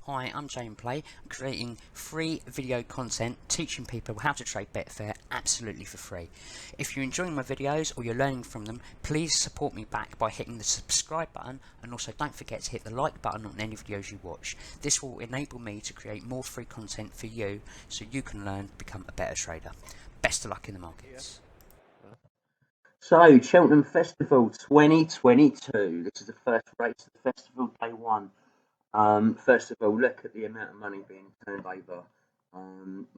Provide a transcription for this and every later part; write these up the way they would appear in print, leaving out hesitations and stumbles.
Hi, I'm Jayinplaytrader. I'm creating free video content teaching people how to trade Betfair absolutely for free. If you're enjoying my videos or you're learning from them, please support me back by hitting the subscribe button, and also don't forget to hit the like button on any videos you watch. This will enable me to create more free content for you so you can learn to become a better trader. Best of luck in the markets. So, Cheltenham Festival 2022. This is the first race of the festival, day one. First of all, look at the amount of money being turned over.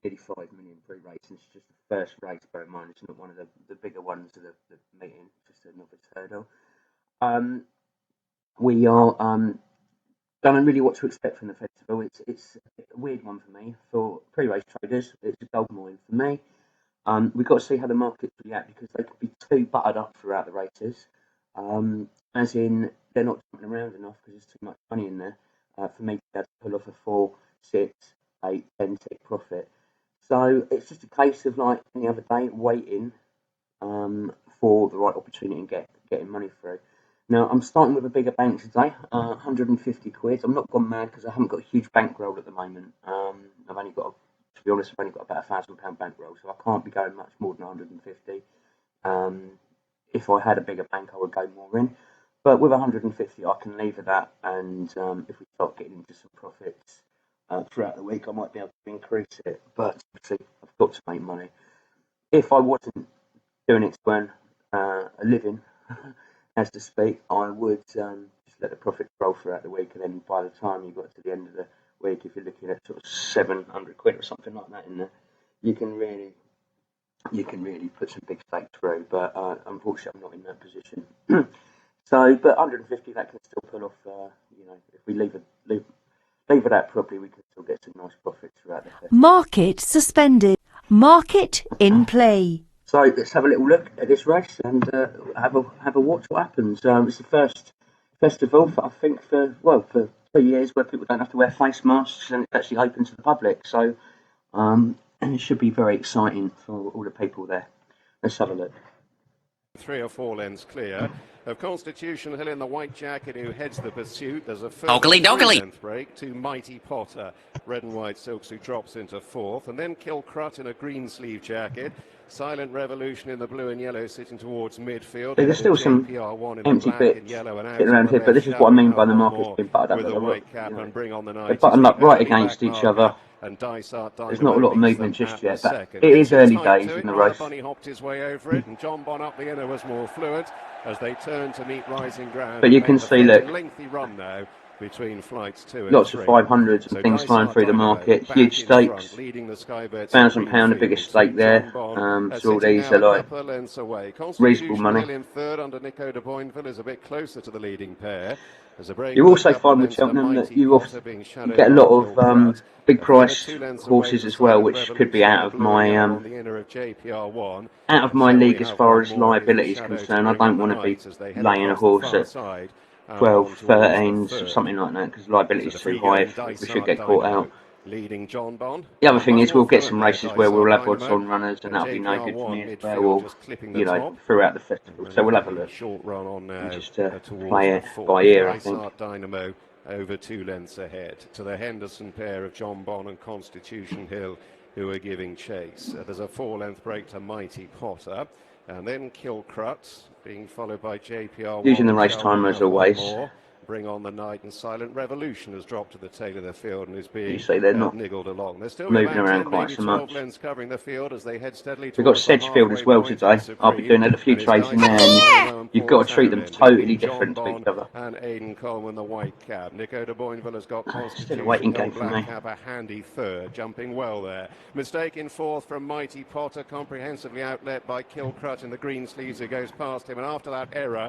Nearly 5 million pre-race. It's just the first race, bear in mind. It's not one of the bigger ones of the meeting, just a novice hurdle. We are don't know really what to expect from the festival. It's a weird one for me. For pre-race traders, it's a gold mine for me. We've got to see how the markets react, because they could be too buttered up throughout the races. As in, they're not jumping around enough because there's too much money in there for me to be able to pull off a 4, 6, 8, 10 tick profit. So it's just a case of, like any other day, waiting for the right opportunity and getting money through. Now, I'm starting with a bigger bank today, 150 quid. I'm not gone mad because I haven't got a huge bankroll at the moment. I've only got, to be honest, I've only got about £1,000 bankroll, so I can't be going much more than 150. If I had a bigger bank, I would go more in. But with 150, I can lever that, and if we start getting into some profits throughout the week, I might be able to increase it. But obviously, I've got to make money. If I wasn't doing it to earn a living, as to speak, I would just let the profits roll throughout the week, and then by the time you got to the end of the week, if you're looking at sort of 700 quid or something like that in there, you can really put some big stakes through. But unfortunately, I'm not in that position. So, but 150, that can still pull off. If we leave it out properly, we can still get some nice profits throughout the festival. Market suspended. Market in play. So let's have a little look at this race and have a watch what happens. It's the first festival for 2 years where people don't have to wear face masks, and it's actually open to the public. So and it should be very exciting for all the people there. Let's have a look. 3 or 4 lengths clear of Constitution Hill in the white jacket, who heads the pursuit. There's a Ogly doggly 3-length break to Mighty Potter, red and white silks, who drops into 4th, and then Kilcrut in a green sleeve jacket. Silent Revolution in the blue and yellow sitting towards midfield. There's still some empty bits sitting around here, but this is what I mean by the market's being buttered up. They're buttoned up right against each other. There's not a lot of movement just yet, but it is early days in the race. Bunny hopped his way over it, and John Bon up the inner was more fluent as they turn to meet rising ground. But you can see, look, lengthy run now between flights 2 and lots 3. of 500s and things flying through the market. Huge stakes. £1,000 the biggest stake there. So all these are like reasonable money. In third under Nico de Boinville is a bit closer to the leading pair. You also find with Cheltenham that you get a lot of big price horses as well, which could be out of my league as far as liability is concerned. I don't want to be laying a horse at 12, 13, something like that, because liability is too high if we should get caught out. Leading John Bon. The other thing is we'll get some races where we'll have odds on runners, and that'll be no good for me as well, or, throughout the festival. So we'll have a look. Short run on now, and just play it by ear, I think. Dynamo over 2 lengths ahead to the Henderson pair of John Bon and Constitution Hill, who are giving chase. There's a 4-length break to Mighty Potter, and then Kilcrut being followed by JPR. Using the race timer as always. Bring on the night, and Silent Revolution has dropped to the tail of the field and is being they're not niggled along. They're still moving around quite so much. Covering the field as they head steadily. We've got Sedgefield as well today. I'll be doing a few trades in there, and you've got to treat them totally different to each other. And Aidan Coleman, the white cap. Nico de Boinville has got Still a waiting game for me. Cap, a handy third, jumping well there. Mistake in 4th from Mighty Potter, comprehensively outlet by Kilcrut in the green sleeves, who goes past him. And after that error,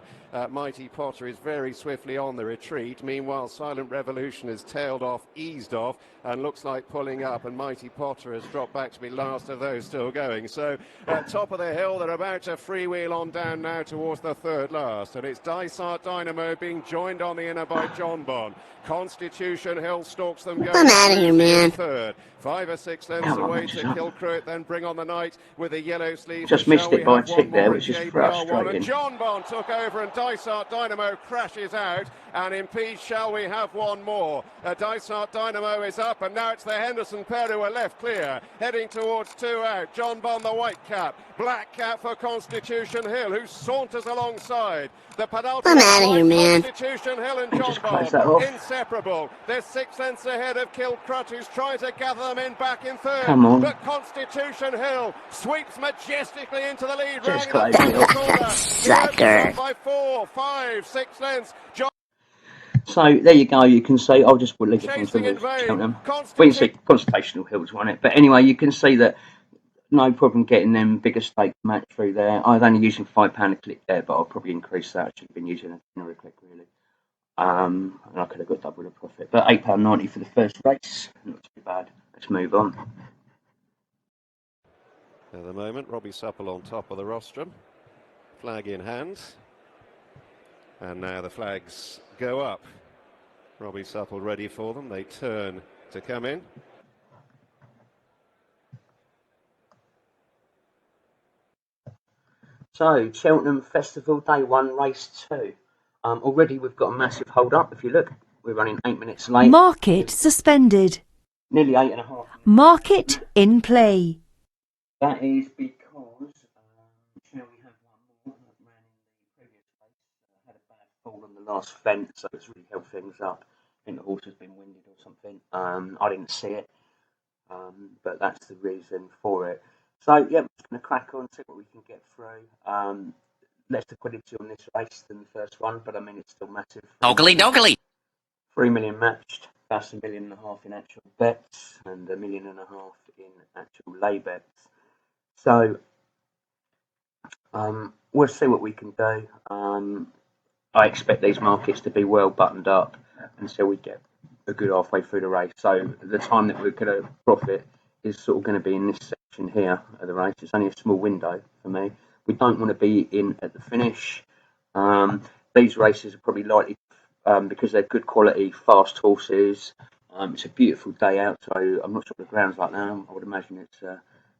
Mighty Potter is very swiftly on the retreat. Meanwhile, Silent Revolution is tailed off, eased off, and looks like pulling up, and Mighty Potter has dropped back to be last of those still going. So at top of the hill, they're about to freewheel on down now towards the third last, and it's Dysart Dynamo being joined on the inner by John Bon. Constitution Hill stalks them going. I'm out of here, man. Third, 5 or 6 lengths away to Kilcrut, then Bring on the Night with a yellow sleeve. Just missed it by a tick there, which is frustrating. John Bon took over, and Dysart Dynamo crashes out. and impede shall we have one more. Dysart Dynamo is up, and now it's the Henderson pair who are left clear, heading towards 2 out. John Bond, the white cap, black cap for Constitution Hill, who saunters alongside. The penultimate I'm outta here, man. Constitution Hill and John Just close Bond, that off. inseparable. They're 6 lengths ahead of Kilcrutch, who's trying to gather them in back in third. Come on. But Constitution Hill sweeps majestically into the lead, Just rounding the close it final off. corner. Sucker. By 4, 5, 6 lengths. John So there you go. You can see. I'll just leave the things chasing in with vain. Cheltenham. We can see Constitutional Hills won it, but anyway, you can see that no problem getting them bigger stake match through there. I was only using £5 a click there, but I'll probably increase that. I should have been using a tenner a click really. And I could have got double the profit. But £8.90 for the first race, not too bad. Let's move on. At the moment, Robbie Supple on top of the rostrum, flag in hand, and now the flags go up. Robbie Supple ready for them. They turn to come in. So, Cheltenham Festival, day 1, race 2. Already we've got a massive hold up. If you look, we're running 8 minutes late. Market suspended. Nearly 8.5. Market in play. That is because, shall we have one more that ran in the previous race? Had a bad fall on the last fence, so it's really held things up. I think the horse has been winded or something. I didn't see it, but that's the reason for it. So, yeah, we're just going to crack on, see what we can get through. Less liquidity on this race than the first one, but I mean, it's still massive. Oakley dokley. 3 million matched, that's $1.5 million in actual bets, and $1.5 million in actual lay bets. So, we'll see what we can do. I expect these markets to be well buttoned up until we get a good halfway through the race. So, the time that we're going to profit is sort of going to be in this section here of the race. It's only a small window for me. We don't want to be in at the finish. These races are probably likely, because they're good quality, fast horses. It's a beautiful day out, so I'm not sure the ground's like now. I would imagine it's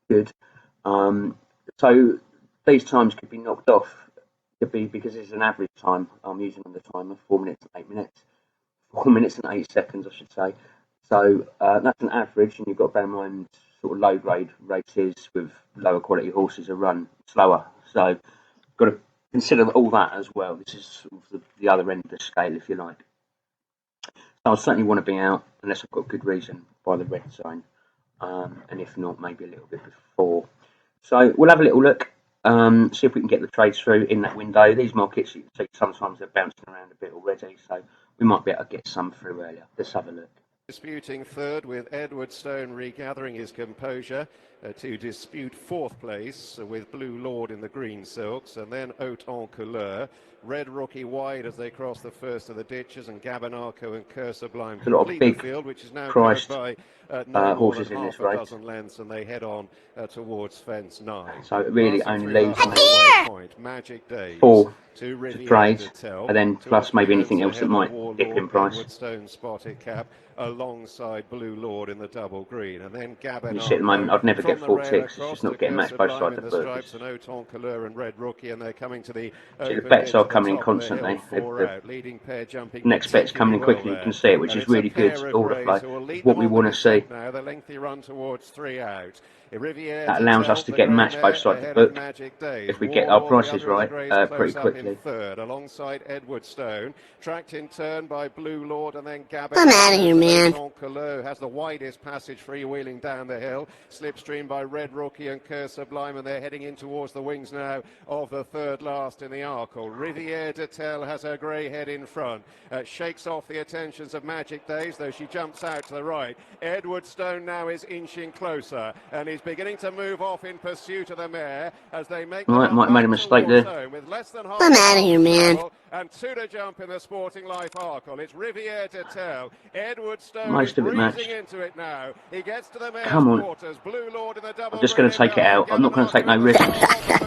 good. So these times could be knocked off. Could be because it's an average time. I'm using on the timer, 4 minutes and 8 minutes. 4 minutes and 8 seconds, I should say. So that's an average, and you've got to bear in mind sort of low grade races with lower quality horses are run slower. So you've got to consider all that as well. This is sort of the other end of the scale, if you like. So I certainly want to be out unless I've got good reason by the red zone, and if not, maybe a little bit before. So we'll have a little look, see if we can get the trades through in that window. These markets, you can see sometimes they're bouncing around a bit already, so we might be able to get some through earlier. Let's have a look. Disputing third, with Edward Stone regathering his composure to dispute fourth place with Blue Lord in the green silks, and then Haute en Couleur. Red Rookie wide as they cross the first of the ditches, and Gabonarco and Cœur Sublime complete the field, which is now priced by no more horses than in half this a race. dozen lengths, and they head on towards fence 9. So it really Passing only through leaves the halfway point, Magic Days 4 to to trade, Riviera and then plus maybe anything else that might dip in price. Edward Stone spotted cap alongside Blue Lord in the double green, and then Gabonarco. You see at the moment, I'd never get from 4 the rail ticks. It's across just not to getting matched both Cœur sides Sublime of in the the Burgess. stripes, and Haute en Couleur and Red Rookie, and they're coming to the See, the open bets ditch are to the coming in top of the constantly. hill, 4 out, leading pair jumping Next bet's coming in particularly quickly. well You can there. see it, which And is it's a really good pair of order greys flow. who will lead It's what them we on want the to see. descent now. The lengthy run towards 3 out. Riviera That allows us to get matched both sides of the book if we get our prices right pretty quickly. Third, alongside Edward Stone, tracked in turn by Blue Lord, and then Gabon. I'm outta here, man. Has the widest passage, freewheeling down the hill, slipstream by Red Rookie and Cœur Sublime, and they're heading in towards the wings now of the third last in the Arkle. Riviera de Tell has her grey head in front, shakes off the attentions of Magic Days, though she jumps out to the right. Edward Stone now is inching closer, and he's beginning to move off in pursuit of the mare as they make the Right, might have made a mistake there. home with less than half I'm outta here, man. and 2 to jump in the Sporting Life Arkle. It's Riviera de Tell. Edward Stone Most is of it matched. breezing into it now. He gets to the mare's Come on. quarters. Blue Lord in the double. I'm just going to take it out. I'm not going to take no risks.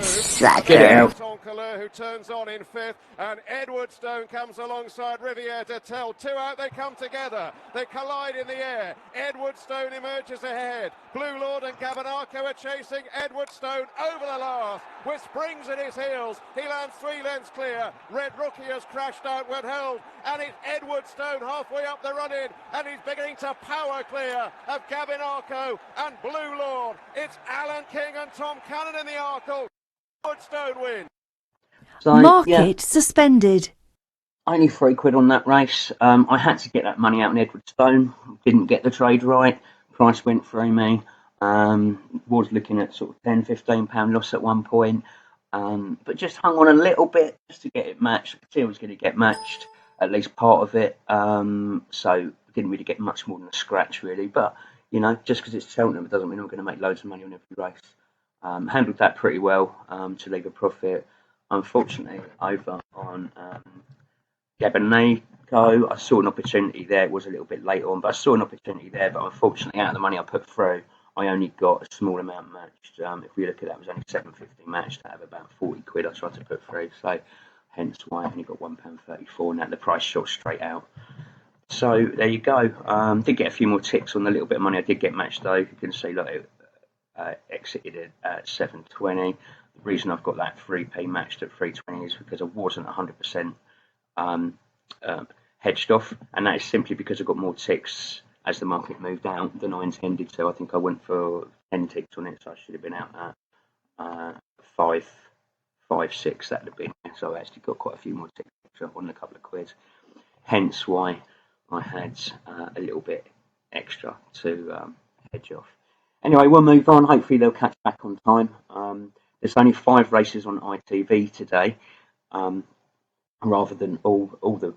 Sucker. Get it out. Who turns on in 5th, and Edward Stone comes alongside Riviera de Tell. 2 out, they come together. They collide in the air. Edward Stone emerges ahead. Blue Lord and Gabonarco are chasing Edward Stone over the last with springs at his heels. He lands 3 lengths lengths clear. Red Rookie has crashed outward held, and it's Edward Stone halfway up the run-in, and he's beginning to power clear of Gavin Arco and Blue Lord. It's Alan King and Tom Cannon in the Arkle. Edward Stone wins. So, Market suspended. only £3 on that race. I had to get that money out in Edward Stone. Didn't get the trade right. Price went through me. Was looking at sort of £10–15 loss at one point. But just hung on a little bit just to get it matched. I could see I was going to get matched, at least part of it. So didn't really get much more than a scratch really. But you know, just because it's Cheltenham, it doesn't mean I'm going to make loads of money on every race. Handled that pretty well to leave a profit. Unfortunately, over on Gaboneko, I saw an opportunity there. It was a little bit late on, but I saw an opportunity there. But unfortunately, out of the money I put through, I only got a small amount matched. If we look at that, it was only £7.50 matched out of about £40 I tried to put through. So hence why I only got £1.34, and that the price shot straight out. So there you go. Did get a few more ticks on the little bit of money I did get matched though. You can see like it exited at 7.20. The reason I've got that 3p matched at 3.20 is because I wasn't 100% hedged off, and that is simply because I got more ticks as the market moved out than I intended to. I think I went for 10 ticks on it, so I should have been out at 5, 6. That would have been. So I actually got quite a few more ticks on a couple of quid. Hence why I had a little bit extra to hedge off. Anyway, we'll move on. Hopefully they'll catch back on time. There's only 5 races on ITV today, rather than all the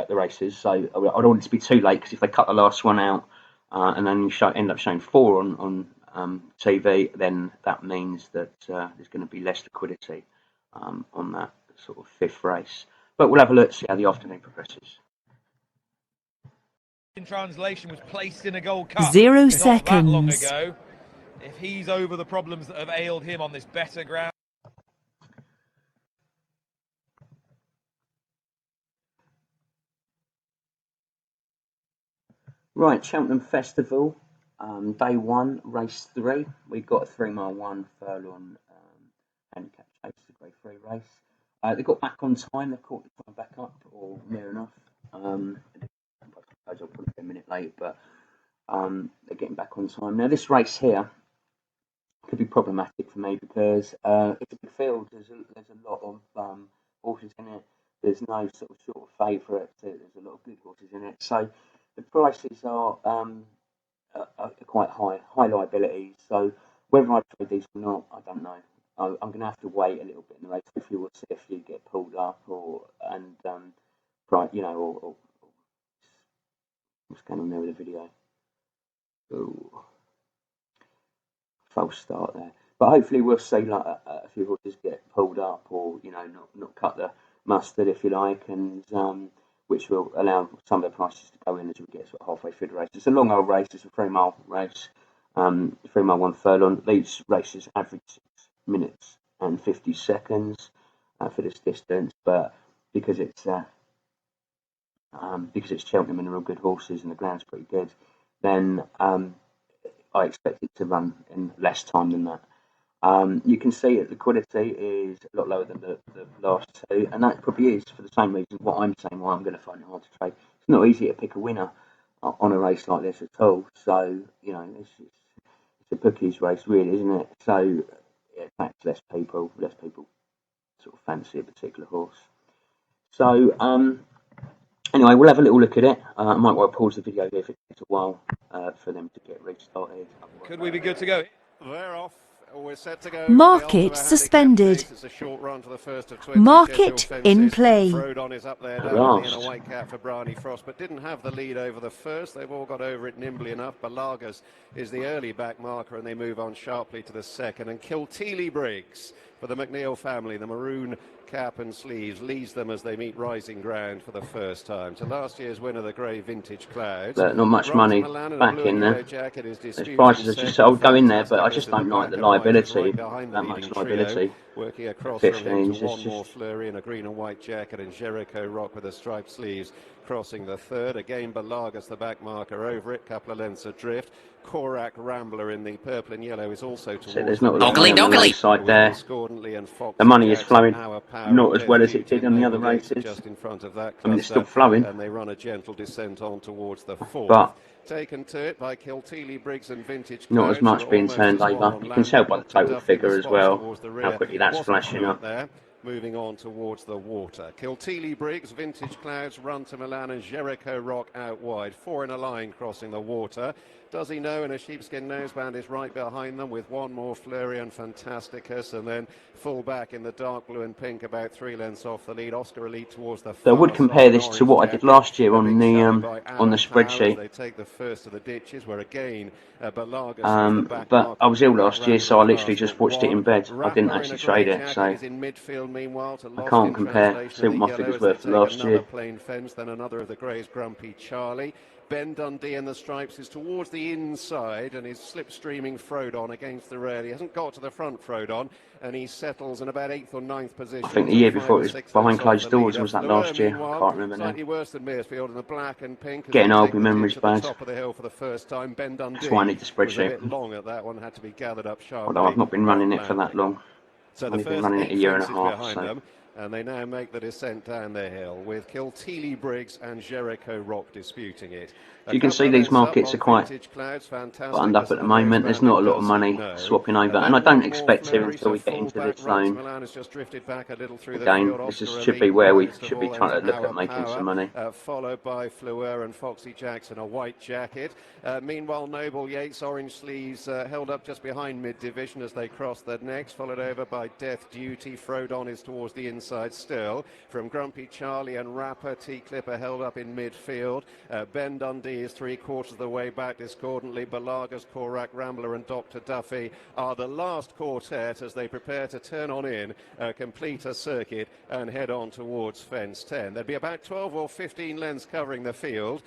races. So I don't want it to be too late, because if they cut the last one out and then you end up showing 4 on TV, then that means that there's going to be less liquidity on that sort of 5th race. But we'll have a look, see how the afternoon progresses. In translation, was placed in a Gold Cup 0 not that long seconds. ago. If he's over the problems that have ailed him on this better ground. Right, Cheltenham Festival, day 1, race 3. We've got a 3-mile 1 furlong handicap chase, a grade 3 race. They got back on time. They've caught the time back up, or near enough. I suppose I'll probably be a minute late, but they're getting back on time. Now, this race here could be problematic for me because it's a big field. There's a lot of horses in it. There's no sort of short favourite. There's a lot of good horses in it. So the prices are quite high liabilities. So whether I trade these or not, I don't know. I'm going to have to wait a little bit in the race. Hopefully we'll see a few get pulled up, or what's going on there with the video? Ooh. False start there, but hopefully we'll see like a few horses get pulled up, or not cut the mustard, if you like, and which will allow some of the prices to go in as we get sort of halfway through the race. It's a long old race. It's a 3-mile race, 3-mile 1 furlong. These races average 6 minutes and 50 seconds for this distance, but because it's Cheltenham and they're all good horses and the ground's pretty good, then I expect it to run in less time than that. You can see that liquidity is a lot lower than the last 2, and that probably is for the same reason what I'm saying, why I'm going to find it hard to trade. It's not easy to pick a winner on a race like this at all. So, it's a bookies race really, isn't it? So it attracts less people sort of fancy a particular horse. So, anyway, we'll have a little look at it. I might want to pause the video here if it takes a while for them to get restarted. Could we be good to go? They're off. We're set to go. Market suspended. It's a short run to the first of 20 Market in play. Frodon is up there down in a white cap for Bryony Frost, but didn't have the lead over the first. They've all got over it nimbly enough. Balagas is the early back marker, and they move on sharply to the second. And Kilteely Briggs for the McNeil family, the maroon cap and sleeves, leads them as they meet rising ground for the first time. To last year's winner, the grey vintage clouds. Not much money back in there. Those prices are just, I would go in there, but I just don't like the liability, that much liability. Working across from him 15s. to It's one more just flurry in a green and white jacket, and Jericho Rock with the striped sleeves crossing the third. Again, Balagas, the back marker, over it, couple of lengths adrift. Korak Rambler in the purple and yellow is also so towards there's the not a lot of money Dokely, on the low dokely. side there. Discordantly and Foxy The money is Jackson, flowing Our Power not and as well Death as it Duty did on the other Noble Yates are races. just in front of that I mean, it's still cluster, flowing, and they run a gentle descent on towards the fourth. but Taken to it by Kilteely, Briggs and Vintage not as Clouds, much who are being almost turned as one over. on You can land tell with by the Dr. total Duffy in the figure as spots well towards the how rear. quickly that's Wasn't flashing fluent up. there. Moving on towards the water. Kilteely, Briggs, Vintage Clouds, Run to Milan and Jericho Rock out wide. Four in a line crossing the water. Does he know? And a sheepskin noseband is right behind them with one more flurry and Fantasticus, and then full back in the dark blue and pink about 3 lengths off the lead. Oscar Elite towards the So I far would compare side, this to orange what I did jacket. last year A on big the sally by Our Power as spreadsheet. they take the first of the ditches, where again Balagas was the back But marker. I was ill Korak last year, Rambler so I was literally last just but watched it in one. bed. I didn't Rapper in actually a grey trade it, jacket so is in midfield meanwhile to I Lost can't in compare. Translation See of what the my yellow figures as they were for take last another year. plain fence, then another of the greys, Grumpy Charlie. Ben Dundee in the stripes is towards the inside and is slipstreaming Frodon against the rail. He hasn't got to the front, Frodon, and he settles in about 8th or 9th position. I think the so year 5 before or it was 6 behind lengths off closed the doors. leader. Was that Fleur, last year? I meanwhile, can't remember now. slightly worse than Maresfield in the black and pink as Getting they old, take my the memory's dip to the bad. top of the hill for the first time. Ben Dundee That's why I need the was a spreadsheet. bit long at that one, had to be gathered up Although sharply I've not been on running it for that landing. long. So I've the only been first running it a 8 year and a fences half, behind so them, and they now make the descent down the hill with Kilteely, Briggs and Jericho Rock disputing it. as you can see, these markets are quite Clouds, buttoned up Fantasticus at the and moment. There's not a lot of Does He money Know. swapping over, and I Then don't one more expect to flurry, until so we get full into back this Run to zone. Milan has just drifted back a little through the Again, field. this Oscar should be Elite, where we widest of should be all, trying to ends look Our at making some Power, money. followed by Fleur and Foxy Jackson, a white jacket. Meanwhile, Noble Yates, orange sleeves, held up just behind mid-division as they cross the next, followed over by Death Duty. Frodon is towards the inside still. From Grumpy Charlie and Rapper, T-Clipper held up in midfield. Ben Dundee is 3/4 of the way back discordantly. Balagas, Korak, Rambler and Dr. Duffy are the last quartet as they prepare to turn on in, complete a circuit and head on towards fence 10. There'd be about 12 or 15 lengths covering the field.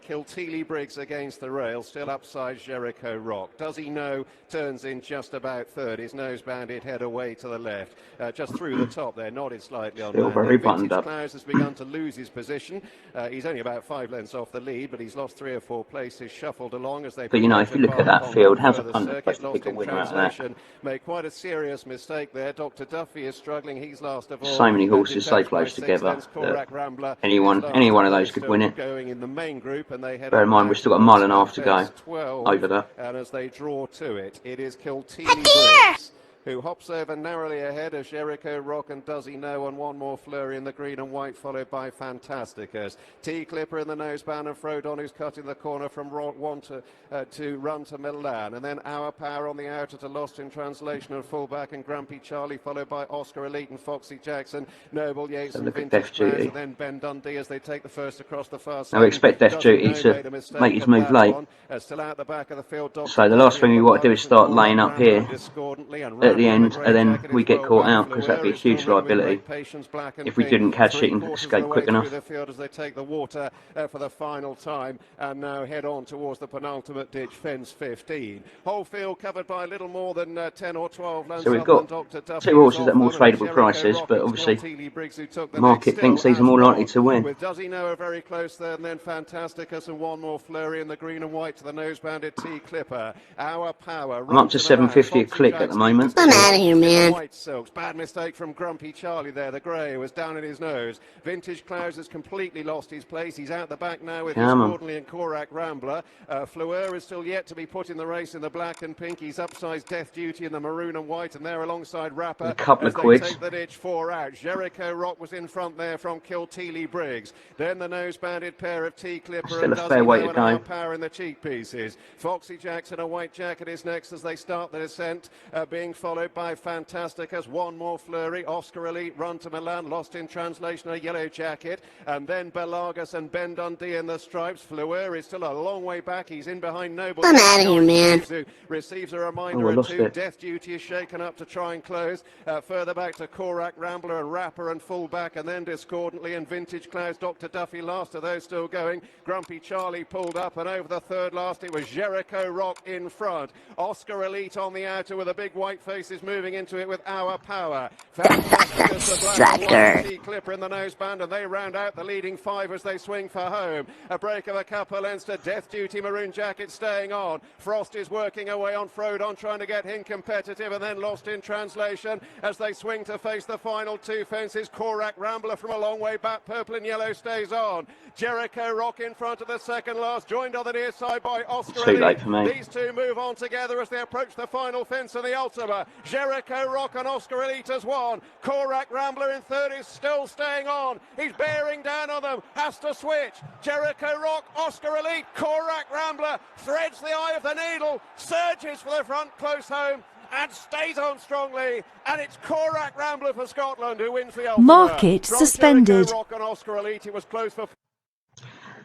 Kilteely, Briggs against the rail, still upside Jericho Rock. Does He Know turns in just about third. His nose banded head away to the left, just through the top there, nodded slightly on Still landing. very buttoned Vintage up. Clouds has begun to lose his position. He's only about 5 lengths off the lead, but he's lost 3 or 4 places, shuffled along as they But you know, prepare if to you look at embark that on field, one how's a further punter supposed circuit. to Lost pick a in winner out of that? translation, made quite a serious mistake there. Dr. Duffy is struggling. He's last of all. So many horses so Detached by close 6 together lengths. that Korak Rambler any is one last of of those those could still win it. going in the main group, and they head Bear on in mind, now we've still got a mile and a half towards to go fence 12. over there. And as they draw to it, it is Kilteely Briggs who hops over narrowly ahead of Jericho Rock and Does He Know, and one more flurry in the green and white, followed by Fantasticus. T-Clipper in the noseband and Frodon, who's cutting the corner from one to Run to Milan, and then Our Power on the outer to Lost in Translation and fullback, and Grumpy Charlie, followed by Oscar Elite and Foxy Jackson, Noble Yates So and look at Vintage Death Clouds, Duty. and then Ben Dundee as they take the first across the far side. Now we expect Death Does He Duty Know to made a mistake make his at move that late. one. Still out the back of the field, Dr. So the Duffy last and thing we want to do is Balagas and start Korak laying up Rambler here discordantly, and at the Rapper in a end, grey and then jacket we is get well caught back. out, because that'd be a Fleur is still huge ridden with liability great patience, black and if we pink. didn't catch it and 3/4 of the escape way quick through enough. the field as they take the water for the final time, and now head on towards the penultimate ditch, fence 15. Whole field covered by a little more than 10 or 12 lengths. So we've Other than got Dr. Duffy, two who's horses off at more them, and it's tradable Jericho prices, Rock but and obviously Kilteely Briggs who took the the next. market Still thinks these are as more likely one, to win. with Does He Know are very close there, and then Fantasticus and one more flurry in the green and white to the nose-banded T-Clipper. Our Power. I'm up to 750 a click at the moment. I'm out of here, man. White silks. Bad mistake from Grumpy Charlie there. The grey was down in his nose. Vintage Clouds has completely lost his place. He's out the back now with his Come on. Discordantly and Korak Rambler. Fleur is still yet to be put in the race in the black and pink. He's upsized Death Duty in the maroon and white, and they're alongside Rapper A couple as of they quids. take the ditch 4 out. Jericho Rock was in front there from Kilteely Briggs. Then the nose-banded pair of T-Clipper Still and a Does fair He way Know to and go. Our Power in the cheek pieces. Foxy Jackson, a white jacket, is next as they start the descent, being followed by Fantasticus. One more flurry. Oscar Elite, Run to Milan, Lost in Translation, a yellow jacket, and then Balagas and Ben Dundee in the stripes. Fleur is still a long way back. He's in behind Noble. I'm outta here, man. Who receives a Oh, reminder I or lost two. it. Death Duty is shaken up to try and close. Further back to Korak, Rambler and Rapper and fullback, and then Discordantly and Vintage Clouds. Dr. Duffy last of those still going. Grumpy Charlie pulled up, and over the third last it was Jericho Rock in front. Oscar Elite on the outer with a big white face race is moving into it with Our Power. Fantastic as the black and white T Clipper in the noseband, and they round out the leading 5 as they swing for home. A break of a couple of lengths to Death Duty Maroon Jacket staying on. Frost is working away on Frodon, trying to get him competitive, and then lost in translation as they swing to face the final 2 fences. Korak Rambler from a long way back, purple and yellow stays on. Jericho Rock in front of the second last, joined on the near side by Oscar Too late Elite. for me. These two move on together as they approach the final fence of the Ultima. Jericho Rock and Oscar Elite has won. Korak Rambler in third is still staying on. He's bearing down on them, has to switch. Jericho Rock, Oscar Elite, Korak Rambler threads the eye of the needle, surges for the front close home, and stays on strongly, and it's Korak Rambler for Scotland who wins the Ultima. Market From suspended. Jericho Rock and Oscar Elite, it was close for...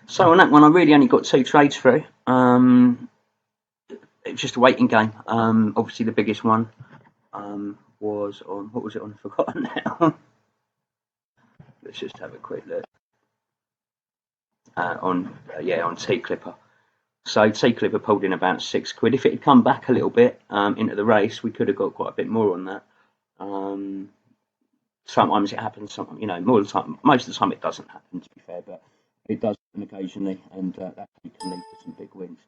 So on that one, I really only got 2 trades through. It's just a waiting game. Obviously, the biggest one was on, what was it on? I've forgotten now. Let's just have a quick look. On T Clipper. So T Clipper pulled in about £6. If it had come back a little bit into the race, we could have got quite a bit more on that. Sometimes it happens. Sometimes, you know, more of the time, most of the time it doesn't happen. To be fair, but it does happen occasionally, and that can lead to some big wins.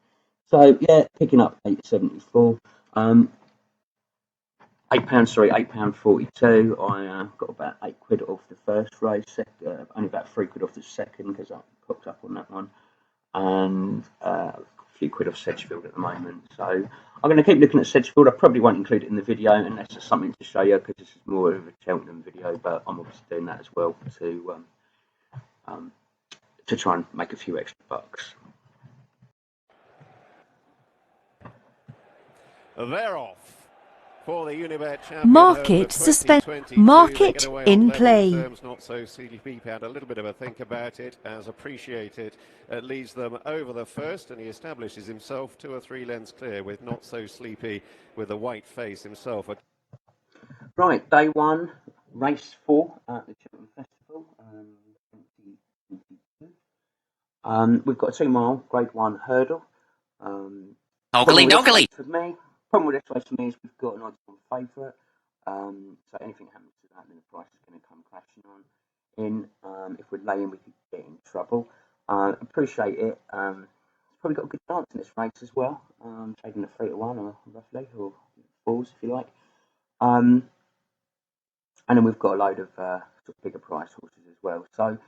So yeah, picking up £8.74. £8.42. I got about £8 off the first race, only about £3 off the second because I popped up on that one, and a few quid off Sedgefield at the moment. So I'm going to keep looking at Sedgefield. I probably won't include it in the video unless there's something to show you, because this is more of a Cheltenham video, but I'm obviously doing that as well to try and make a few extra bucks. They're off for the Unibet champion. Market suspend. Market in play. Not so sleepy. Had a little bit of a think about it, as Appreciated leads them over the first, and he establishes himself 2 or 3 lengths clear with Not So Sleepy with a white face himself. Right, day 1, race 4 at the Cheltenham Festival. 2022. We've got a 2-mile Grade 1 hurdle. Ogly. For me, problem with this race for me is we've got an odds-on favourite. So anything happens to that, then the price is going to come crashing on in. If we're laying, we could get in trouble. Appreciate it. It's probably got a good chance in this race as well. Trading a 3-to-1 or roughly, or 4s if you like. And then we've got a load of sort of bigger price horses as well. So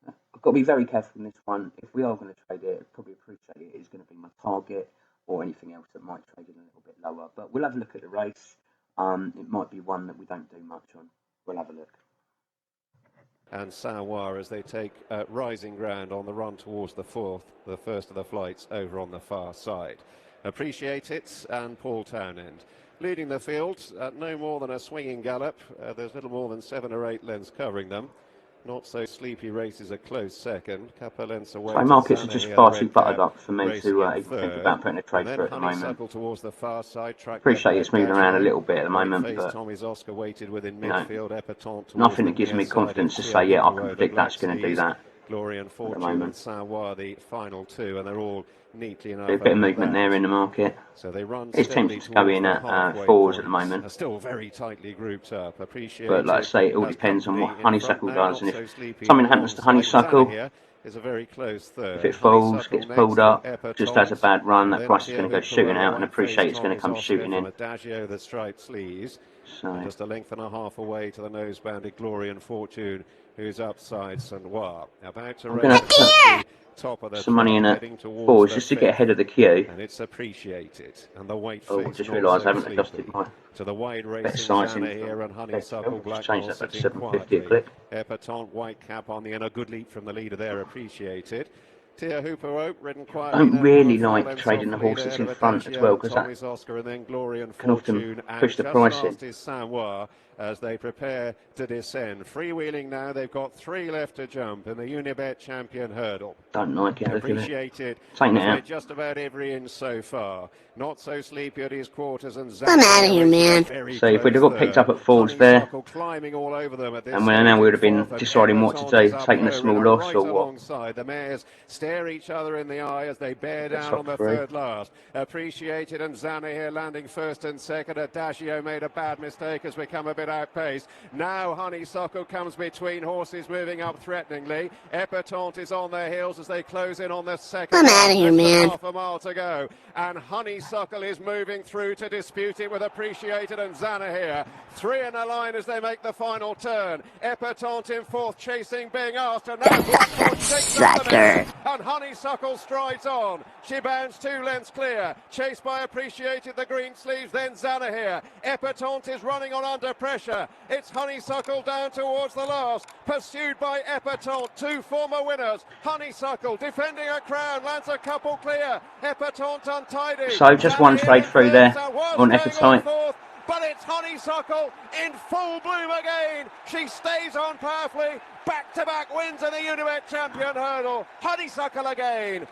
I've got to be very careful in this one. If we are going to trade it, probably Appreciate it is going to be my target, or anything else that might trade in a little bit lower. But we'll have a look at the race. It might be one that we don't do much on. We'll have a look. And Saint-Ouen as they take rising ground on the run towards the first of the flights over on the far side. Appreciate It and Paul Townend leading the field at no more than a swinging gallop. There's little more than 7 or 8 lengths covering them. Not So Sleepy races a close second. Couple of lengths away. So markets are just far too buttered up for me to even think about putting a trade for it at the moment. Towards the far side, Appreciate it's moving around a little bit at the moment, but Tommy's Oscar waited within midfield. Nothing that gives me confidence to say, yeah, I can predict that's going to do that. Glory and Fortune and Saint-Ouen, the final 2, and they're all neatly enough. There's a bit of movement there in the market. So they run. It's tempting to go in at 4s at the moment. They're still very tightly grouped up. Appreciate. But like I say, it all depends on what Honeysuckle does, and if something happens to Honeysuckle, is a very close third. If it falls, gets pulled up, just has a bad run, that price is going to go shooting out, and Appreciate it's going to come shooting in. Adagio, the striped sleeves. So. Just a length and a half away to the nose-banded Glory and Fortune, who's upside Saint-Ouen. About to raise the top of the some money in at 4s just to get ahead of the queue. And it's Appreciated. And the white I just realised I haven't adjusted my to the wide race bet sizing here and Honeysuckle Black. Change that back to 750 a click. Epatant white cap on the end, a good leap from the leader there. Appreciated. Tia Hooper ridden quietly. I don't really like trading the horse that's in front as well, because that can often push the price in. as they prepare to descend. Freewheeling now, they've got 3 left to jump in the Unibet Champion Hurdle. Don't like it. Appreciated. Taking it Has out. made just about every inch so far. Not so sleepy at his quarters, and I'm outta here, man. So if we'd have got picked up at fours there, climbing all over them at this and now we would have been fourth, deciding what to do, taking a small loss right or what. alongside. The mares stare each other in the eye as they bear down on the three. third last. Appreciated and Zana here landing first and second. Adagio made a bad mistake, has become a bit outpaced. Now Honeysuckle comes between horses moving up threateningly. Epatante is on their heels as they close in on the second. I'm outta here, man. Half a mile to go, and Honeysuckle is moving through to dispute it with Appreciated and Zana here. 3 in a line as they make the final turn. Epatante in fourth, chasing, being asked, and now Blackboard shakes up the mix, and Honeysuckle strides on. She bounds 2 lengths clear, chased by Appreciated, the green sleeves, then Zana here. Epatante is running on under pressure. It's Honeysuckle down towards the last, pursued by Epatante, 2 former winners. Honeysuckle defending a crown, lands a couple clear. Epatante untidy. So just one trade through there on Epatante. But it's Honeysuckle in full bloom again. She stays on powerfully. Back-to-back wins in the Unibet Champion Hurdle. Honeysuckle again.